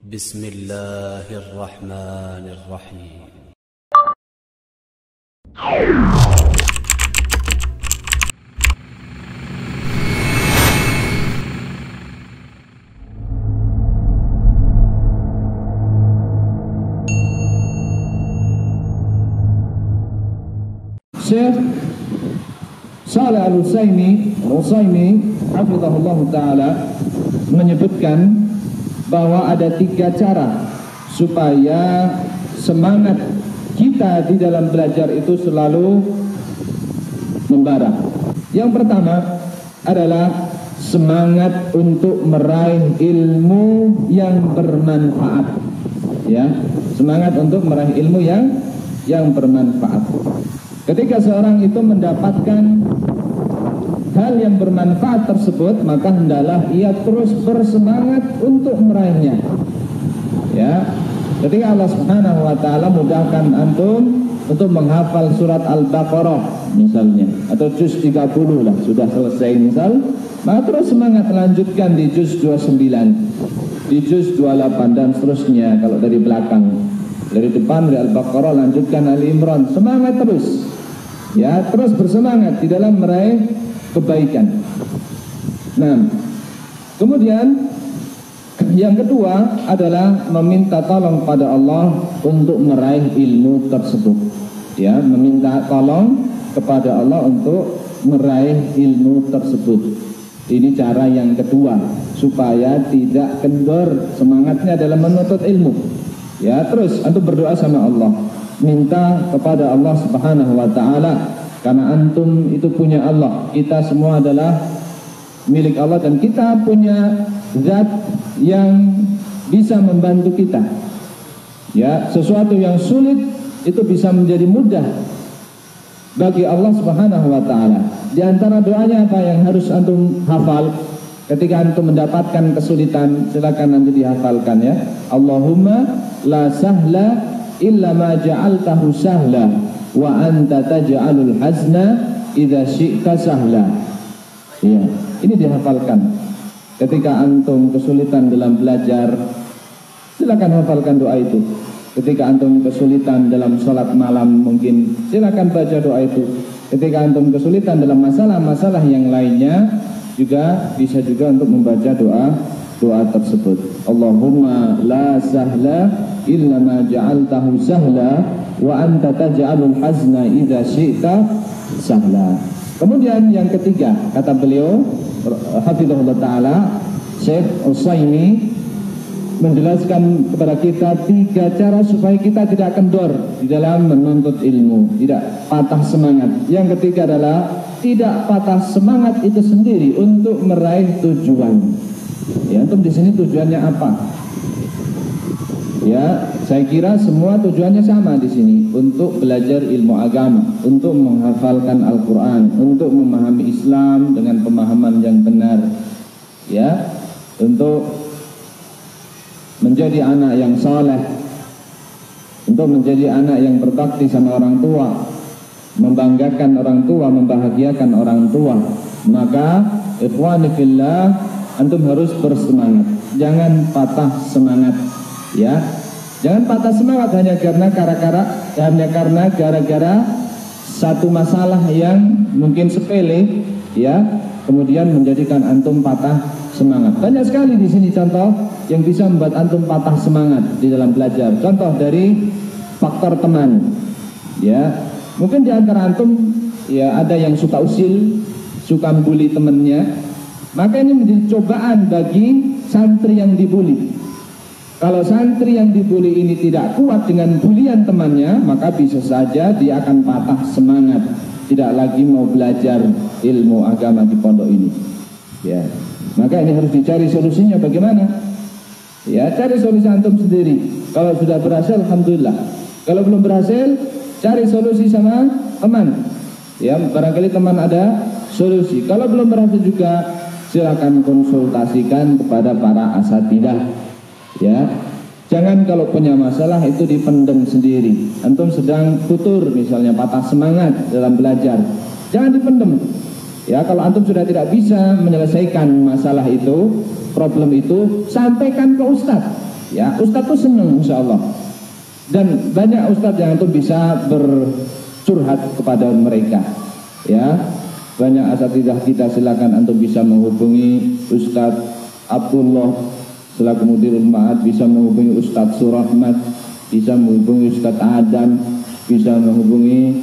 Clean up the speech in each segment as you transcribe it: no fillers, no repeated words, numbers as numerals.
بسم الله الرحمن الرحيم. Syekh Shalih Al-Utsaimin hafizahullah ta'ala menyebutkan bahwa ada 3 cara supaya semangat kita di dalam belajar itu selalu membara. Yang pertama adalah semangat untuk meraih ilmu yang bermanfaat. Ya, semangat untuk meraih ilmu yang bermanfaat. Ketika seorang itu mendapatkan hal yang bermanfaat tersebut, maka hendaklah ia terus bersemangat untuk meraihnya. Ya, ketika Allah Subhanahu wa taala mudahkan antum untuk menghafal surat Al-Baqarah misalnya, atau juz 30 lah sudah selesai misal, maka terus semangat lanjutkan di juz 29, di juz 28 dan seterusnya. Kalau dari belakang, dari depan dari Al-Baqarah lanjutkan Ali Imran, semangat terus. Ya, terus bersemangat di dalam meraih kebaikan. Nah, kemudian yang kedua adalah meminta tolong pada Allah untuk meraih ilmu tersebut. Ya, meminta tolong kepada Allah untuk meraih ilmu tersebut. Ini cara yang kedua supaya tidak kendor semangatnya dalam menuntut ilmu. Ya, terus antum berdoa sama Allah, minta kepada Allah Subhanahu wa taala, karena antum itu punya Allah, kita semua adalah milik Allah, dan kita punya zat yang bisa membantu kita. Ya, sesuatu yang sulit itu bisa menjadi mudah bagi Allah Subhanahu wa taala. Di antara doanya apa yang harus antum hafal ketika antum mendapatkan kesulitan? Silakan nanti dihafalkan ya. Allahumma la sahla illa ma ja'altahu sahla wa anta taj'alul hazna idza syi'ta sahla. Ya, ini dihafalkan. Ketika antum kesulitan dalam belajar, silakan hafalkan doa itu. Ketika antum kesulitan dalam sholat malam, mungkin silakan baca doa itu. Ketika antum kesulitan dalam masalah-masalah yang lainnya, juga bisa juga untuk membaca doa tersebut. Allahumma la sahla illa ma ja'altahu sahla wa anta taj'alul hazna idza syi'ta sahla. Kemudian yang ketiga, kata beliau hafizahullah taala, Syekh Utsaimin menjelaskan kepada kita 3 cara supaya kita tidak kendor di dalam menuntut ilmu, tidak patah semangat. Yang ketiga adalah tidak patah semangat itu sendiri untuk meraih tujuan. Ya, antum di sini tujuannya apa? Ya, saya kira semua tujuannya sama di sini, untuk belajar ilmu agama, untuk menghafalkan Al-Quran, untuk memahami Islam dengan pemahaman yang benar. Ya, untuk menjadi anak yang saleh, untuk menjadi anak yang berbakti sama orang tua, membanggakan orang tua, membahagiakan orang tua. Maka ikhwani fillah, antum harus bersemangat, jangan patah semangat. Ya, jangan patah semangat hanya karena gara-gara satu masalah yang mungkin sepele, ya, kemudian menjadikan antum patah semangat. Banyak sekali di sini contoh yang bisa membuat antum patah semangat di dalam belajar. Contoh dari faktor teman. Ya, mungkin di antara antum ya ada yang suka usil, suka membuli temannya. Maka ini menjadi cobaan bagi santri yang dibuli. Kalau santri yang dibuli ini tidak kuat dengan bulian temannya, maka bisa saja dia akan patah semangat, tidak lagi mau belajar ilmu agama di pondok ini. Ya, maka ini harus dicari solusinya bagaimana? Ya, cari solusi antum sendiri. Kalau sudah berhasil, alhamdulillah. Kalau belum berhasil, cari solusi sama teman. Ya, barangkali teman ada solusi. Kalau belum berhasil juga, silakan konsultasikan kepada para asatidah. Ya, jangan kalau punya masalah itu dipendam sendiri. Antum sedang futur misalnya, patah semangat dalam belajar, jangan dipendam. Ya, kalau antum sudah tidak bisa menyelesaikan masalah itu, problem itu, sampaikan ke ustadz. Ya, ustadz tuh seneng insya Allah. Dan banyak ustadz yang itu bisa bercurhat kepada mereka. Ya, banyak asatidzah kita, silakan antum bisa menghubungi Ustadz Abdullah selaku Mudirul Ma'had, bisa menghubungi Ustadz Surahmat, bisa menghubungi Ustadz Adam, bisa menghubungi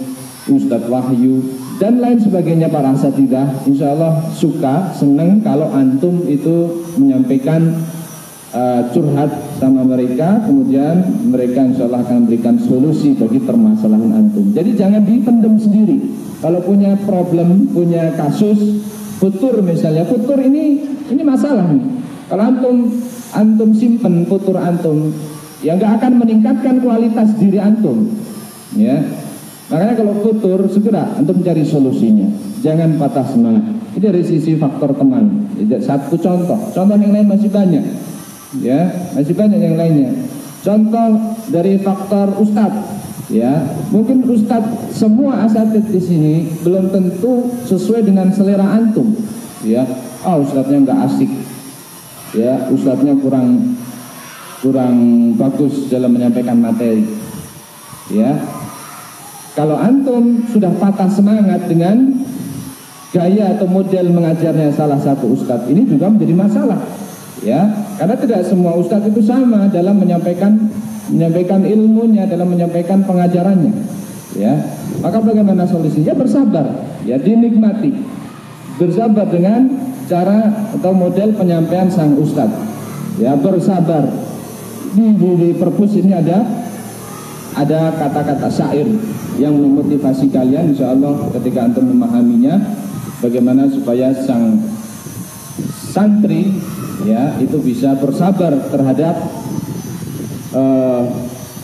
Ustadz Wahyu dan lain sebagainya. Para asatidzah insya Allah suka, senang kalau antum itu menyampaikan curhat sama mereka, kemudian mereka insya Allah akan memberikan solusi bagi permasalahan antum. Jadi jangan dipendam sendiri. Kalau punya problem, punya kasus futur misalnya, futur ini masalah nih. Kalau antum simpen futur antum, ya nggak akan meningkatkan kualitas diri antum. Ya, makanya kalau futur segera antum cari solusinya. Jangan patah semangat. Ini dari sisi faktor teman. Satu contoh yang lain masih banyak. Ya, masih banyak yang lainnya. Contoh dari faktor ustadz. Ya, mungkin ustadz semua asatidz di sini belum tentu sesuai dengan selera antum. Ya, ustadznya nggak asik. Ya, ustadznya kurang bagus dalam menyampaikan materi. Ya, kalau antum sudah patah semangat dengan gaya atau model mengajarnya salah satu ustadz, ini juga menjadi masalah. Ya, karena tidak semua ustadz itu sama dalam menyampaikan ilmunya, dalam menyampaikan pengajarannya. Ya, maka bagaimana solusinya? Bersabar, ya, dinikmati, bersabar dengan cara atau model penyampaian sang ustadz. Ya, bersabar. Di perpus ini ada kata-kata syair yang memotivasi kalian insya Allah ketika antum memahaminya, bagaimana supaya sang santri ya itu bisa bersabar terhadap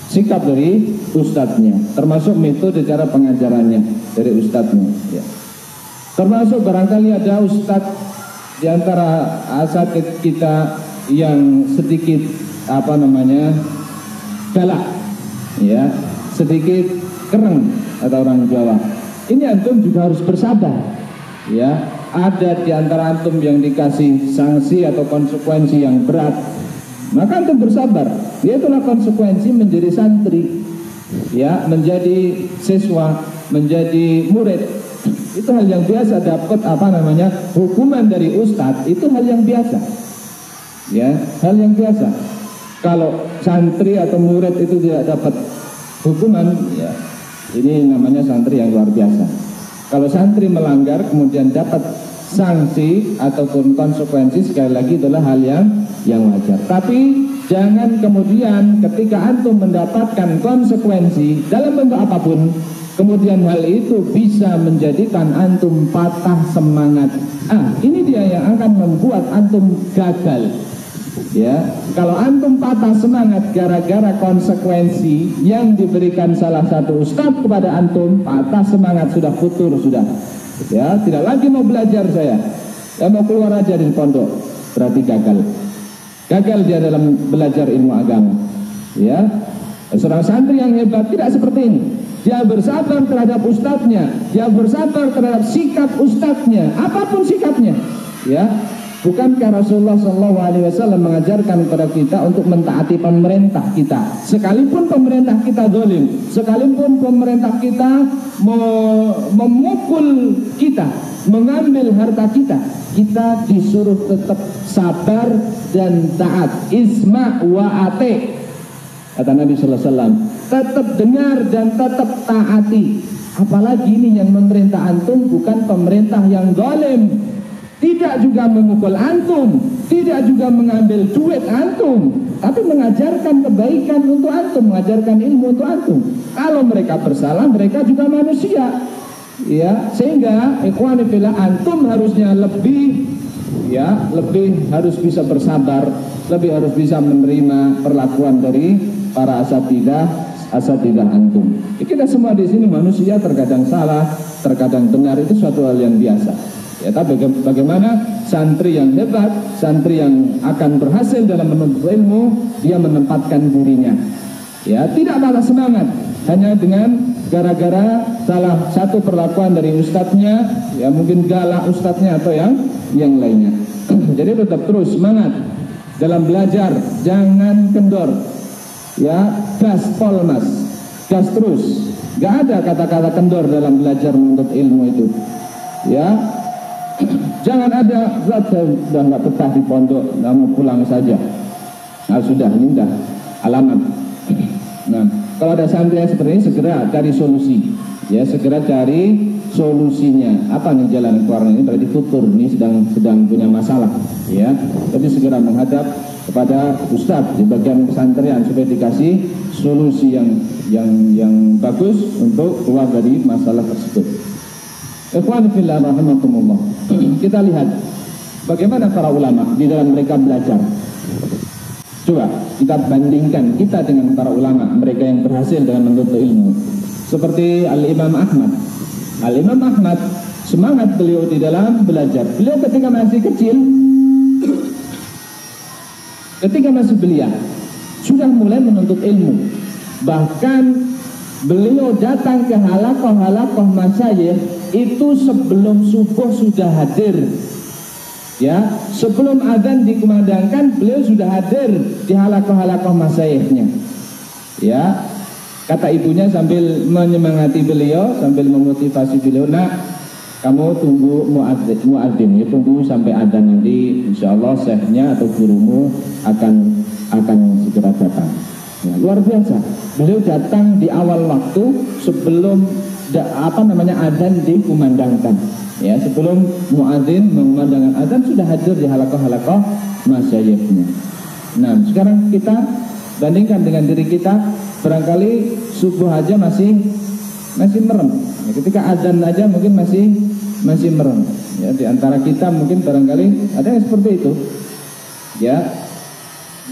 sikap dari ustadznya, termasuk metode cara pengajarannya dari ustadznya. Ya. Termasuk barangkali ada ustadz di antara asatidz kita yang sedikit galak, ya, sedikit kereng atau orang Jawa. Ini antum juga harus bersabar. Ya, ada di antara antum yang dikasih sanksi atau konsekuensi yang berat, maka antum bersabar. Itulah konsekuensi menjadi santri, ya, menjadi siswa, menjadi murid. Itu hal yang biasa. Dapat hukuman dari ustadz itu hal yang biasa. Ya, hal yang biasa. Kalau santri atau murid itu tidak dapat hukuman, ya, ini namanya santri yang luar biasa. Kalau santri melanggar kemudian dapat sanksi ataupun konsekuensi, sekali lagi itulah hal yang wajar. Tapi jangan kemudian ketika antum mendapatkan konsekuensi dalam bentuk apapun, kemudian hal itu bisa menjadikan antum patah semangat. Ini dia yang akan membuat antum gagal. Ya, kalau antum patah semangat gara-gara konsekuensi yang diberikan salah satu ustadz kepada antum, patah semangat, sudah futur, sudah. Ya, tidak lagi mau belajar saya mau keluar aja dari pondok, berarti gagal dia dalam belajar ilmu agama. Ya, seorang santri yang hebat tidak seperti ini. Dia bersabar terhadap ustadznya, dia bersabar terhadap sikap ustadznya, apapun sikapnya. Ya, bukankah Rasulullah SAW mengajarkan kepada kita untuk mentaati pemerintah kita, sekalipun pemerintah kita zalim, sekalipun pemerintah kita memukul kita, mengambil harta kita, kita disuruh tetap sabar dan taat. Isma wa ati, kata Nabi SAW, tetap dengar dan tetap taati. Apalagi ini yang memerintah antum bukan pemerintah yang zalim, tidak juga memukul antum, tidak juga mengambil duit antum, tapi mengajarkan kebaikan untuk antum, mengajarkan ilmu untuk antum. Kalau mereka bersalah, mereka juga manusia. Ya, sehingga ikhwani fillah, antum harusnya lebih harus bisa bersabar, lebih harus bisa menerima perlakuan dari para asatidzah antum. Kita semua di sini manusia, terkadang salah, terkadang benar, itu suatu hal yang biasa. Ya, tapi bagaimana santri yang hebat, santri yang akan berhasil dalam menuntut ilmu, dia menempatkan dirinya. Ya, tidak patah semangat hanya dengan gara-gara salah satu perlakuan dari ustadznya, ya mungkin galak ustadznya atau yang lainnya. Jadi tetap terus semangat. dalam belajar jangan kendor, ya, gas polmas, gas terus. Gak ada kata-kata kendor dalam belajar menuntut ilmu itu, ya. Jangan ada sudah nggak betah di pondok, nggak mau pulang saja. Nah sudah, ini udah alamat. Nah kalau ada santri seperti ini segera cari solusi, ya, segera cari solusinya. Apa nih jalan keluarnya? Ini berarti futur, ini sedang punya masalah, ya. Jadi segera menghadap kepada ustadz di bagian pesantren supaya dikasih solusi yang bagus untuk keluar dari masalah tersebut. Ikhwan fillah rahimakumullah. Kita lihat bagaimana para ulama di dalam mereka belajar. Coba kita bandingkan kita dengan para ulama, mereka yang berhasil dalam menuntut ilmu. Seperti Al-Imam Ahmad. Al-Imam Ahmad, semangat beliau di dalam belajar. Beliau ketika masih kecil, ketika masih belia, sudah mulai menuntut ilmu. Bahkan beliau datang ke halakoh-halakoh masyayikh itu sebelum subuh sudah hadir, ya. Sebelum adzan dikumandangkan beliau sudah hadir di halakoh-halakoh masyayikhnya, ya. Kata ibunya sambil menyemangati beliau, sambil memotivasi beliau, nak, kamu tunggu muadzin, ya, tunggu sampai adzan, nanti insyaallah syekhnya atau gurumu akan segera datang. Ya, luar biasa. Beliau datang di awal waktu sebelum adzan dikumandangkan. Ya, sebelum muadzin mengumandangkan adzan sudah hadir di halakoh-halakoh masyayikhnya. Nah, sekarang kita bandingkan dengan diri kita, barangkali subuh aja masih merem. Ya, ketika adzan aja mungkin masih merem. Ya, di antara kita mungkin barangkali ada yang seperti itu. Ya.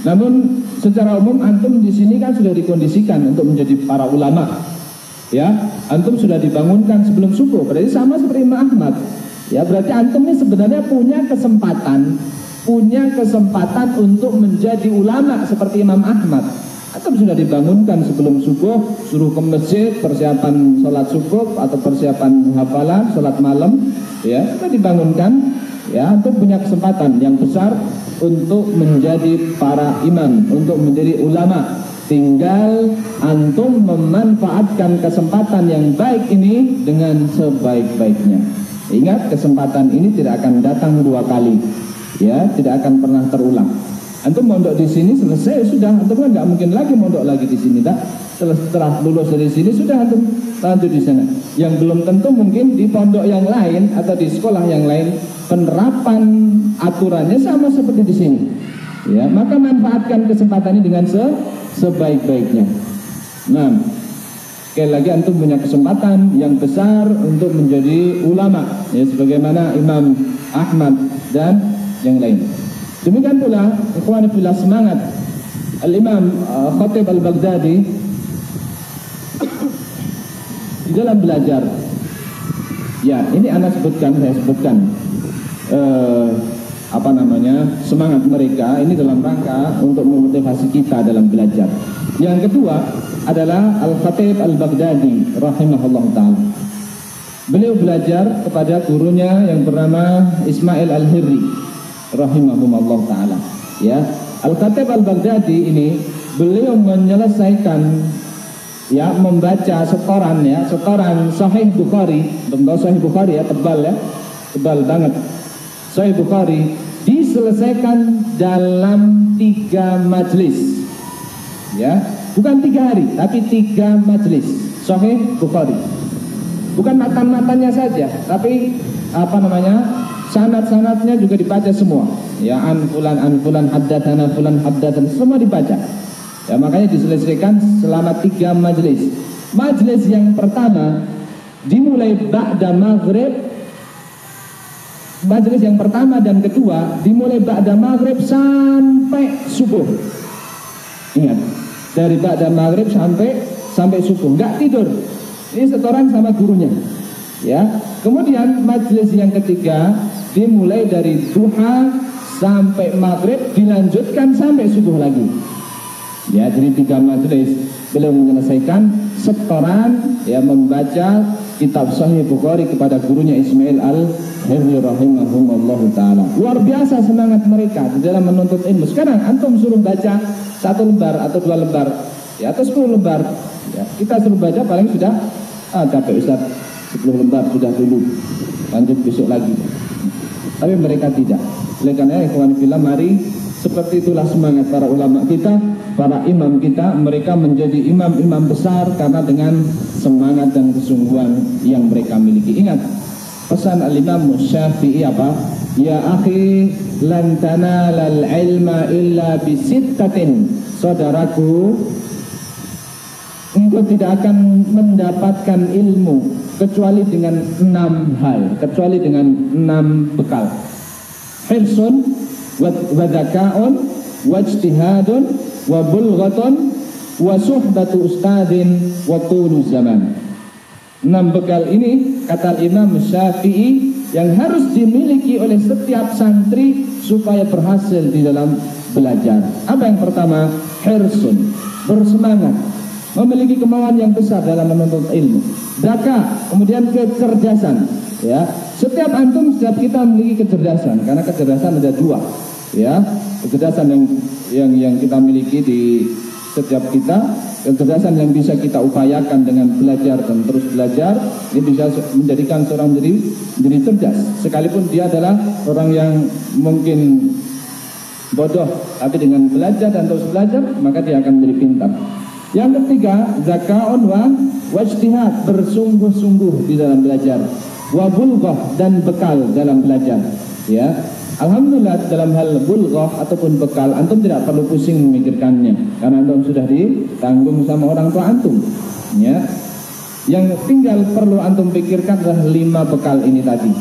Namun secara umum antum di sini kan sudah dikondisikan untuk menjadi para ulama, ya. Antum sudah dibangunkan sebelum subuh, berarti sama seperti Imam Ahmad, ya. Berarti antum ini sebenarnya punya kesempatan untuk menjadi ulama seperti Imam Ahmad. Antum sudah dibangunkan sebelum subuh, suruh ke masjid, persiapan sholat subuh atau persiapan hafalan, sholat malam, ya. Sudah dibangunkan, ya. Antum punya kesempatan yang besar untuk menjadi para imam, untuk menjadi ulama. Tinggal antum memanfaatkan kesempatan yang baik ini dengan sebaik-baiknya. Ingat, kesempatan ini tidak akan datang dua kali, ya, tidak akan pernah terulang. Antum mondok di sini selesai sudah, antum kan nggak mungkin lagi mondok lagi di sini, tak? Setelah lulus dari sini sudah antum lanjut di sana. Yang belum tentu mungkin di pondok yang lain atau di sekolah yang lain penerapan aturannya sama seperti di sini, ya. Maka manfaatkan kesempatan ini dengan sebaik-baiknya. Nah, sekali lagi antum punya kesempatan yang besar untuk menjadi ulama, ya, sebagaimana Imam Ahmad dan yang lain. Demikian pula ikhwan fillah, semangat Al-Imam Khatib Al-Baghdadi di dalam belajar. Ya, ini saya sebutkan semangat mereka ini dalam rangka untuk memotivasi kita dalam belajar. Yang kedua adalah Al-Khatib Al-Baghdadi rahimahullah ta'ala. Beliau belajar kepada gurunya yang bernama Ismail Al-Hirri rahimahumullah ta'ala, ya. Al-Khatib Al-Baghdadi ini beliau menyelesaikan, ya, membaca setoran Sahih Bukhari. Sahih Bukhari, ya, tebal banget. Sahih Bukhari diselesaikan dalam 3 majlis, ya, bukan 3 hari tapi 3 majlis. Sahih Bukhari bukan matan-matannya saja, tapi sanad-sanadnya juga dibaca semua, ya, an fulan haddatsana fulan haddatsan, semua dibaca, ya. Makanya diselesaikan selama 3 majlis. Majlis yang pertama dimulai ba'da maghrib. Majlis yang pertama dan kedua dimulai ba'da maghrib sampai subuh. Ingat, dari ba'da maghrib sampai subuh, nggak tidur. Ini setoran sama gurunya, ya. Kemudian majlis yang ketiga dimulai dari duha sampai maghrib, dilanjutkan sampai subuh lagi. Ya, jadi 3 majlis beliau menyelesaikan setoran, ya, membaca kitab Sahih Bukhari kepada gurunya Ismail Al-Hifzi rahimahumullahu taala. Luar biasa semangat mereka di dalam menuntut ilmu. Sekarang antum suruh baca 1 lembar atau 2 lembar, ya, atau 10 lembar. Ya, kita suruh baca paling sudah capek Ustaz, 10 lembar sudah dulu, lanjut besok lagi. Tapi mereka tidak. Oleh karena ikhwan fillah, mari seperti itulah semangat para ulama kita, para imam kita. Mereka menjadi imam-imam besar karena dengan semangat dan kesungguhan yang mereka miliki. Ingat pesan Al-Imam Syafi'i apa? Ya akhi, lan tanalal ilma illa bisittatin. Saudaraku, engkau tidak akan mendapatkan ilmu kecuali dengan 6 hal, kecuali dengan 6 bekal. Hirsun wa dzaka'un wa ijtihadun wa bulghatun wa suhbatu ustadin wa tulu zaman. 6 bekal ini kata Imam Syafi'i yang harus dimiliki oleh setiap santri supaya berhasil di dalam belajar. Apa yang pertama? Hirsun, bersemangat, memiliki kemauan yang besar dalam menuntut ilmu. Dzaka, kemudian kecerdasan, ya. Setiap setiap kita memiliki kecerdasan, karena kecerdasan ada 2, ya. Kecerdasan yang kita miliki di setiap kita, kecerdasan yang bisa kita upayakan dengan belajar dan terus belajar, ini bisa menjadikan seorang menjadi cerdas. Sekalipun dia adalah orang yang mungkin bodoh, tapi dengan belajar dan terus belajar, maka dia akan menjadi pintar. Yang ketiga, zaka'un wa ijtihad, bersungguh-sungguh di dalam belajar. Wa bulghah, dan bekal dalam belajar. Ya, alhamdulillah dalam hal bulghah ataupun bekal antum tidak perlu pusing memikirkannya, karena antum sudah ditanggung sama orang tua antum. Ya, yang tinggal perlu antum pikirkan adalah 5 bekal ini tadi.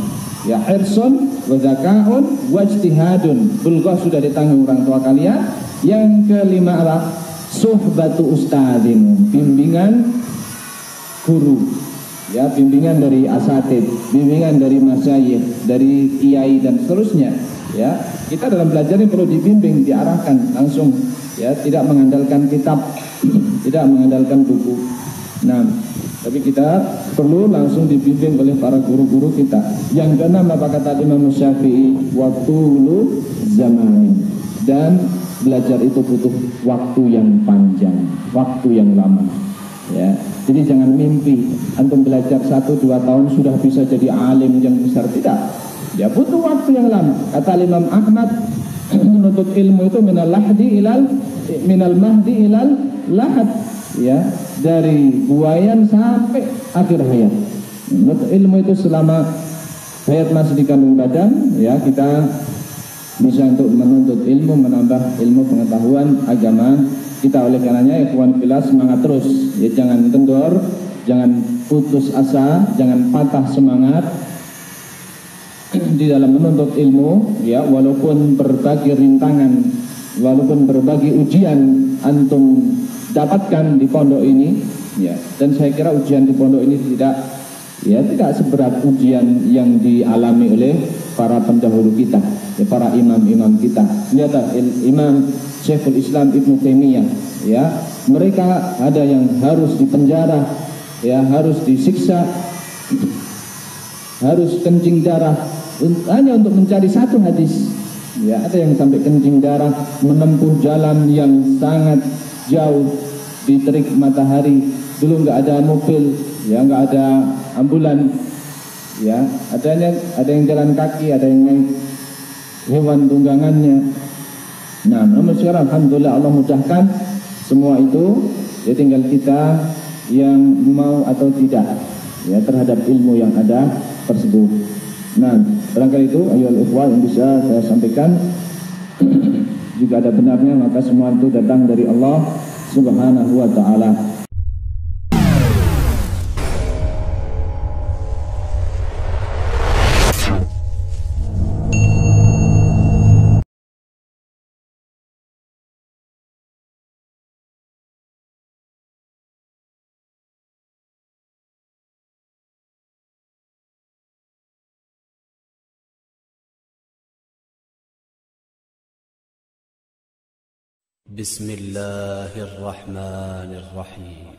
Ya, hirsun wa zaka'un wa ijtihadun. Bulghah sudah ditanggung orang tua kalian. Yang kelima adalah suhbatu ustadin, bimbingan guru, ya, bimbingan dari asatid, bimbingan dari masyayikh, dari kiai dan seterusnya. Ya, kita dalam belajar ini perlu dibimbing, diarahkan langsung, ya, tidak mengandalkan kitab, tidak mengandalkan buku. Nah, tapi kita perlu langsung dibimbing oleh para guru-guru kita. Yang keenam apa kata Imam Syafi'i? Waktulu zaman, dan belajar itu butuh waktu yang panjang, waktu yang lama. Ya, jadi jangan mimpi antum belajar 1-2 tahun sudah bisa jadi alim yang besar, tidak. Ya, butuh waktu yang lama. Kata Imam Ahmad, menuntut ilmu itu minal mahdi ilal lahad, ya, dari buayan sampai akhir hayat. Menuntut ilmu itu selama hayat masih di kandung badan, ya, kita bisa untuk menuntut ilmu, menambah ilmu pengetahuan agama kita. Oleh karenanya ikhwan fillah, semangat terus, ya, jangan kendor, jangan putus asa, jangan patah semangat di dalam menuntut ilmu, ya, walaupun berbagai rintangan, walaupun berbagai ujian antum dapatkan di pondok ini, ya, dan saya kira ujian di pondok ini tidak seberat ujian yang dialami oleh para pendahulu kita, ya, para imam-imam kita. Lihat Imam Syekhul Islam Ibnu Taimiyah, ya, mereka ada yang harus dipenjara, ya, harus disiksa, harus kencing darah hanya untuk mencari 1 hadis. Ya, ada yang sampai kencing darah, menempuh jalan yang sangat jauh di terik matahari. Dulu nggak ada mobil, ya, nggak ada ambulan, ya, ada yang jalan kaki, ada yang naik hewan tunggangannya. Nah, namun sekarang alhamdulillah Allah mudahkan semua itu, ya, tinggal kita yang mau atau tidak, ya, terhadap ilmu yang ada tersebut. Nah, barangkali itu ayolah ikhwah yang bisa saya sampaikan. Jika ada benarnya maka semua itu datang dari Allah Subhanahu wa ta'ala. بسم الله الرحمن الرحيم.